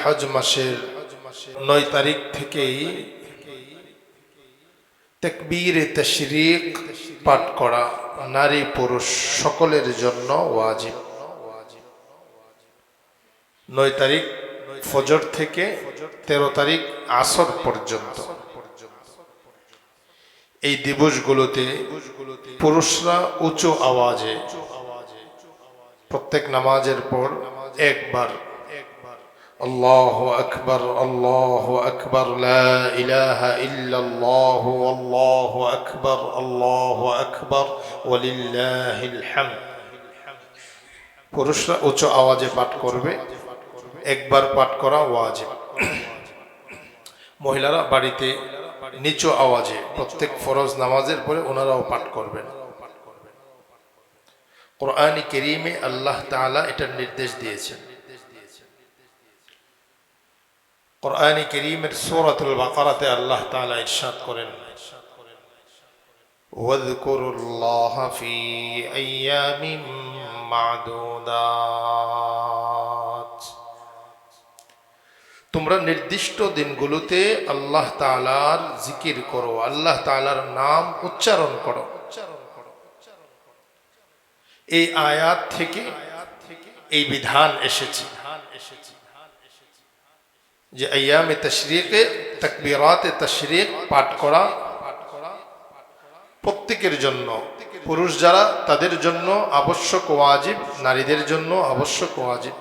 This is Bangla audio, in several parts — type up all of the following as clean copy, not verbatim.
হজ মাসের 9 তারিখ থেকেই তাকবীরে তাশরিক পাঠ করা নারী পুরুষ সকলের জন্য ওয়াজিব। 9 তারিখ ফজর থেকে 13 তারিখ আসর পর্যন্ত এই দিবসগুলোতে পুরুষরা উঁচু আওয়াজে প্রত্যেক নামাজের পর একবার আল্লাহু আকবার আল্লাহু আকবার লা ইলাহা ইল্লাল্লাহ আল্লাহু আকবার ওয়ালিল্লাহিল হামদ পুরুষরা উচ্চ আওয়াজে পাঠ করবে। একবার পাঠ করা ওয়াজিব। মহিলারা বাড়িতে নিচু আওয়াজে প্রত্যেক ফরজ নামাজের পরে ওনারাও পাঠ করবেন। কোরআনে কারীমে আল্লাহ তাআলা এটার নির্দেশ দিয়েছেন। কোরআনে কারীমের সূরাতুল বাকারাতে আল্লাহ তাআলা ইরশাদ করেন, ওয়াযকুরুল্লাহা ফি আইয়ামিন মা'দুদাত, তোমরা নির্দিষ্ট দিনগুলোতে আল্লাহ তাআলার জিকির করো, আল্লাহ তাআলার নাম উচ্চারণ করো। এই আয়াত থেকে এই বিধান এসেছে যে আইয়ামে তাশরিকে তাকবীরাতে তাশরিক পাঠ করা প্রত্যেকের জন্য, পুরুষ যারা তাদের জন্য আবশ্যক ওয়াজিব, নারীদের জন্য আবশ্যক ওয়াজিব।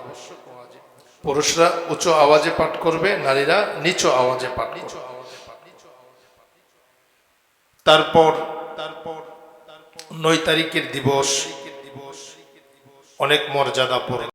পুরুষরা উঁচু আওয়াজে পাঠ করবে, নারীরা নিচু আওয়াজে পাঠ করবে। তারপর 9 তারিখের দিবস অনেক মর্যাদাপূর্ণ।